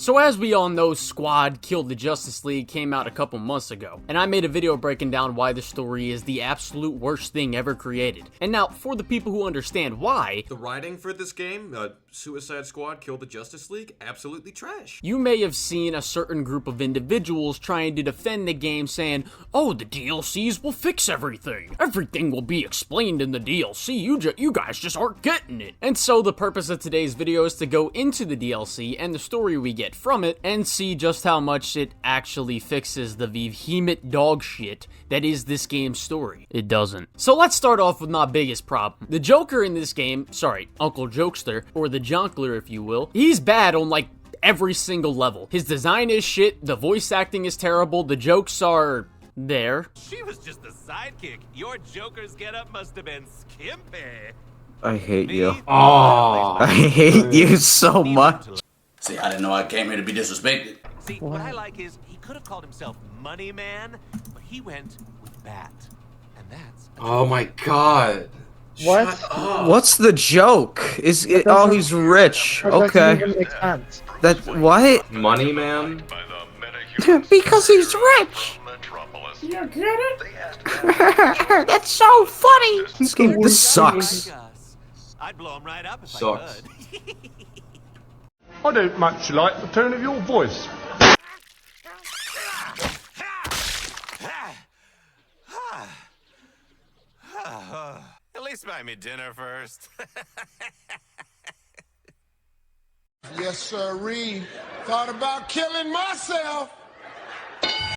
So as we all know, Squad Killed the Justice League came out a couple months ago, and I made a video breaking down why the story is the absolute worst thing ever created. And now, for the people who understand why, the writing for this game, Suicide Squad Killed the Justice League, absolutely trash. You may have seen a certain group of individuals trying to defend the game saying, oh, the DLCs will fix everything. Everything will be explained in the DLC, you guys just aren't getting it. And so the purpose of today's video is to go into the DLC and the story we get from it and see just how much it actually fixes the vehement dog shit that is this game's story. It doesn't. So let's start off with my biggest problem. The Joker in this game, sorry, Uncle Jokester, or the Jonkler if you will, he's bad on like every single level. His design is shit, the voice acting is terrible, the jokes are there. She was just the sidekick. Your Joker's getup must have been skimpy. I hate you. Oh, I hate you so much. See, I didn't know I came here to be disrespected. See, what I like is he could have called himself Money Man, but he went with Bat. And that's oh my god. What? Shut up. What's the joke? Is it? Oh, he's rich. That doesn't Okay. even make sense. That what? Money Man? Because he's rich. You get it? That's so funny. This sucks. I'd blow him right up if Sucks. I could. I don't much like the tone of your voice. At least buy me dinner first. Yes, sirree. Thought about killing myself.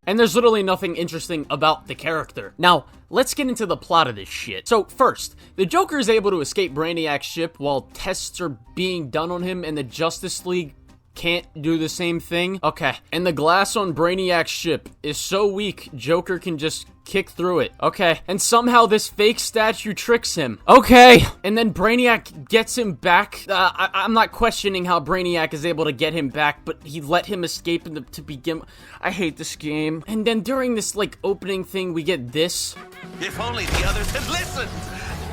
And there's literally nothing interesting about the character. Now, let's get into the plot of this shit. So, first, the Joker is able to escape Brainiac's ship while tests are being done on him and the Justice League can't do the same thing. Okay, and the glass on Brainiac's ship is so weak, Joker can just kick through it. Okay, and somehow this fake statue tricks him. Okay, and then Brainiac gets him back. I'm not questioning how Brainiac is able to get him back, but he let him escape to begin. I hate this game. And then during this, like, opening thing, we get this. If only the others had listened.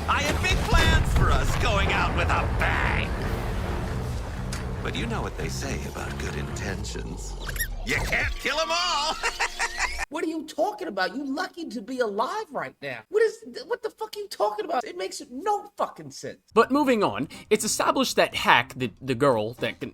I had big plans for us going out with a bang. But you know what they say about good intentions. You can't kill them all. What are you talking about? You lucky to be alive right now. What the fuck are you talking about? It makes no fucking sense. But moving on, it's established that Hack, the girl that can,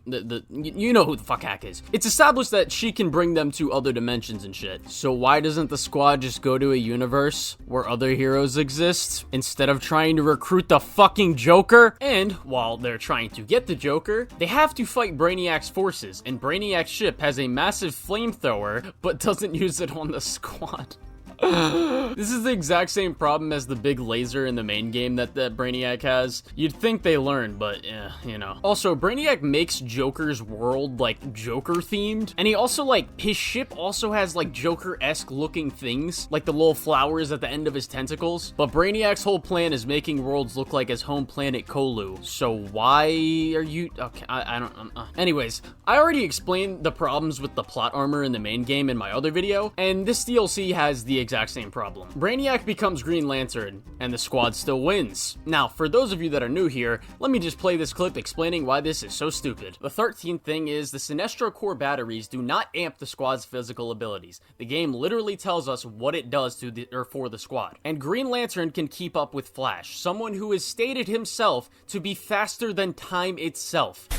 you know who the fuck Hack is. It's established that she can bring them to other dimensions and shit. So why doesn't the Squad just go to a universe where other heroes exist instead of trying to recruit the fucking Joker? And while they're trying to get the Joker, they have to fight Brainiac's forces, and Brainiac's ship has a massive flamethrower, but doesn't use it on the Squad. This is the exact same problem as the big laser in the main game that Brainiac has. You'd think they learned, but yeah, you know. Also, Brainiac makes Joker's world, like, Joker-themed. And he also, like, his ship also has, like, Joker-esque looking things, like the little flowers at the end of his tentacles. But Brainiac's whole plan is making worlds look like his home planet, Kolu. So why are you... Okay, I don't... Anyways, I already explained the problems with the plot armor in the main game in my other video, and this DLC has the exact same problem. Brainiac becomes Green Lantern, and the Squad still wins. Now, for those of you that are new here, let me just play this clip explaining why this is so stupid. The 13th thing is, the Sinestro core batteries do not amp the Squad's physical abilities. The game literally tells us what it does for the Squad. And Green Lantern can keep up with Flash, someone who has stated himself to be faster than time itself.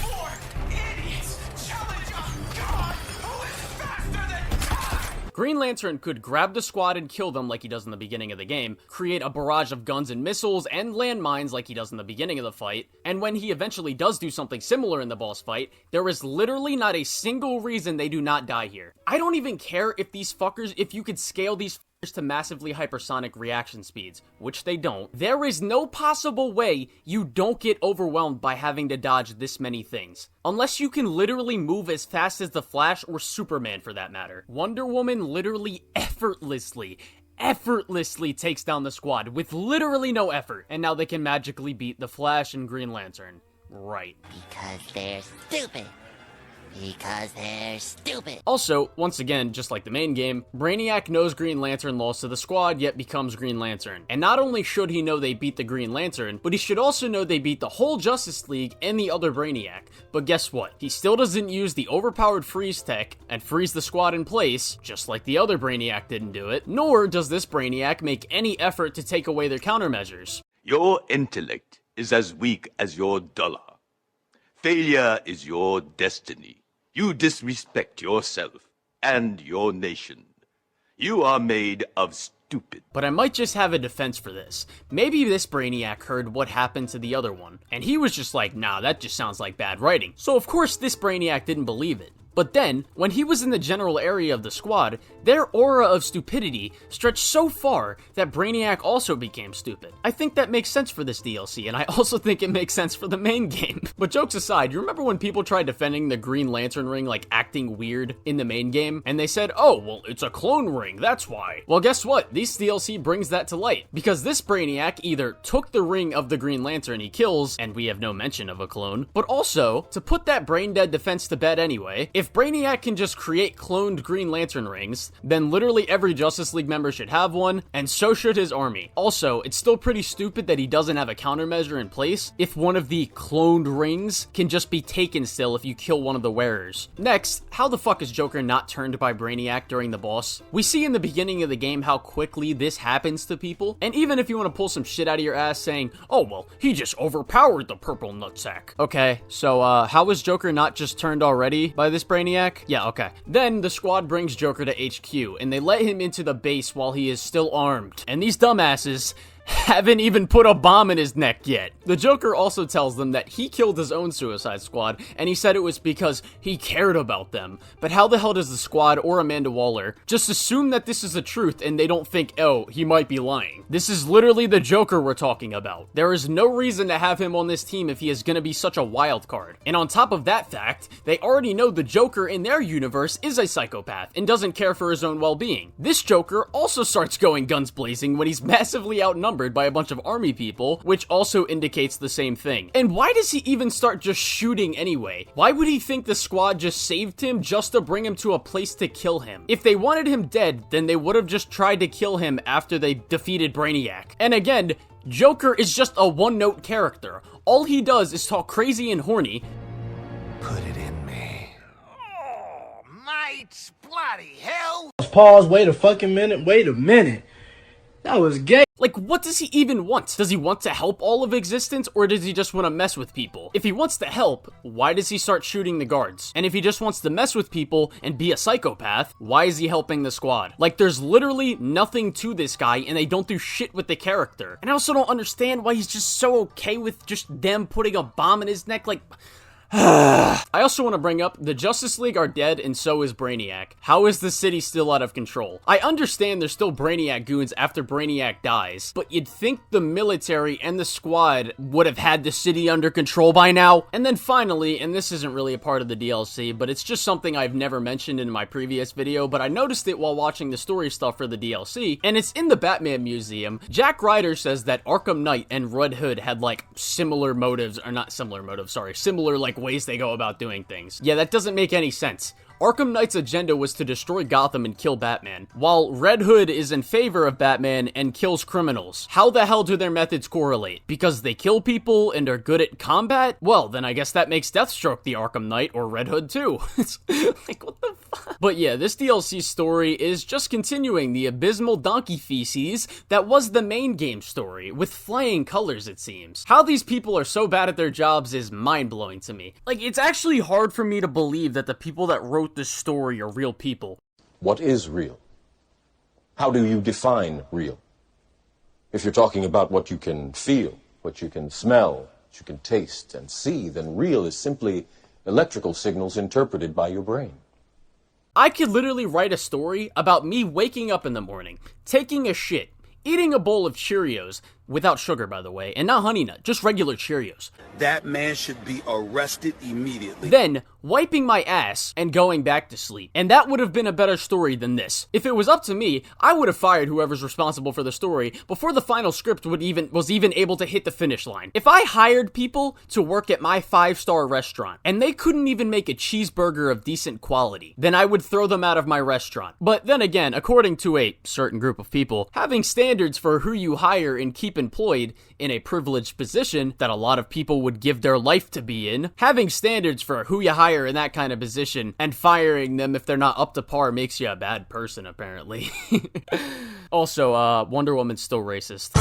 Green Lantern could grab the Squad and kill them like he does in the beginning of the game, create a barrage of guns and missiles and landmines like he does in the beginning of the fight, and when he eventually does do something similar in the boss fight, there is literally not a single reason they do not die here. I don't even care if if you could scale these to massively hypersonic reaction speeds, which they don't. There is no possible way you don't get overwhelmed by having to dodge this many things. Unless you can literally move as fast as the Flash or Superman for that matter. Wonder Woman literally effortlessly takes down the Squad with literally no effort, and now they can magically beat the Flash and Green Lantern. Right. Because they're stupid. Because they're stupid. Also, once again, just like the main game, Brainiac knows Green Lantern lost to the Squad, yet becomes Green Lantern. And not only should he know they beat the Green Lantern, but he should also know they beat the whole Justice League and the other Brainiac. But guess what? He still doesn't use the overpowered freeze tech and freeze the Squad in place, just like the other Brainiac didn't do it, nor does this Brainiac make any effort to take away their countermeasures. Your intellect is as weak as your dollar. Failure is your destiny. You disrespect yourself and your nation. You are made of stupid. But I might just have a defense for this. Maybe this Brainiac heard what happened to the other one, and he was just like, nah, that just sounds like bad writing. So of course this Brainiac didn't believe it. But then, when he was in the general area of the Squad, their aura of stupidity stretched so far that Brainiac also became stupid. I think that makes sense for this DLC, and I also think it makes sense for the main game. But jokes aside, you remember when people tried defending the Green Lantern ring, like acting weird in the main game? And they said, oh, well, it's a clone ring, that's why. Well, guess what? This DLC brings that to light, because this Brainiac either took the ring of the Green Lantern he kills, and we have no mention of a clone, but also, to put that brain-dead defense to bed anyway, if Brainiac can just create cloned Green Lantern rings, then literally every Justice League member should have one, and so should his army. Also, it's still pretty stupid that he doesn't have a countermeasure in place if one of the cloned rings can just be taken still if you kill one of the wearers. Next, how the fuck is Joker not turned by Brainiac during the boss? We see in the beginning of the game how quickly this happens to people, and even if you want to pull some shit out of your ass saying, oh well, he just overpowered the purple nutsack. Okay, so how is Joker not just turned already by this Brainiac? Yeah, okay. Then the Squad brings Joker to HQ, and they let him into the base while he is still armed. And these dumbasses haven't even put a bomb in his neck yet. The Joker also tells them that he killed his own Suicide Squad, and he said it was because he cared about them. But how the hell does the Squad or Amanda Waller just assume that this is the truth and they don't think, oh, he might be lying? This is literally the Joker we're talking about. There is no reason to have him on this team if he is gonna be such a wild card. And on top of that fact, they already know the Joker in their universe is a psychopath and doesn't care for his own well-being. This Joker also starts going guns blazing when he's massively outnumbered by a bunch of army people, which also indicates the same thing. And why does he even start just shooting anyway? Why would he think the Squad just saved him just to bring him to a place to kill him? If they wanted him dead, then they would have just tried to kill him after they defeated Brainiac. And again, Joker is just a one-note character. All he does is talk crazy and horny. Put it in me. Oh, mates, bloody hell! Pause, wait a fucking minute, wait a minute. That was gay. Like, what does he even want? Does he want to help all of existence, or does he just want to mess with people? If he wants to help, why does he start shooting the guards? And if he just wants to mess with people and be a psychopath, why is he helping the Squad? Like, there's literally nothing to this guy, and they don't do shit with the character. And I also don't understand why he's just so okay with just them putting a bomb in his neck, like... I also want to bring up, the Justice League are dead and so is Brainiac. How is the city still out of control? I understand there's still Brainiac goons after Brainiac dies, but you'd think the military and the Squad would have had the city under control by now. And then finally, and this isn't really a part of the DLC, but it's just something I've never mentioned in my previous video, but I noticed it while watching the story stuff for the DLC, and it's in the Batman Museum. Jack Ryder says that Arkham Knight and Red Hood had like similar motives, or not similar motives, sorry, similar like ways they go about doing things. Yeah, that doesn't make any sense. Arkham Knight's agenda was to destroy Gotham and kill Batman, while Red Hood is in favor of Batman and kills criminals. How the hell do their methods correlate? Because they kill people and are good at combat? Well, then I guess that makes Deathstroke the Arkham Knight or Red Hood too. It's like, what the fuck? But yeah, this DLC story is just continuing the abysmal donkey feces that was the main game story, with flying colors it seems. How these people are so bad at their jobs is mind-blowing to me. Like, it's actually hard for me to believe that the people that wrote this story are real people. What is real? How do you define real? If you're talking about what you can feel, what you can smell, what you can taste and see, then real is simply electrical signals interpreted by your brain. I could literally write a story about me waking up in the morning, taking a shit, eating a bowl of Cheerios, without sugar, by the way, and not Honey Nut, just regular Cheerios. That man should be arrested immediately. Then, wiping my ass and going back to sleep. And that would have been a better story than this. If it was up to me, I would have fired whoever's responsible for the story before the final script was even able to hit the finish line. If I hired people to work at my 5-star restaurant, and they couldn't even make a cheeseburger of decent quality, then I would throw them out of my restaurant. But then again, according to a certain group of people, having standards for who you hire and keep employed in a privileged position that a lot of people would give their life to be in, having standards for who you hire in that kind of position and firing them if they're not up to par makes you a bad person, apparently. Also, Wonder Woman's still racist.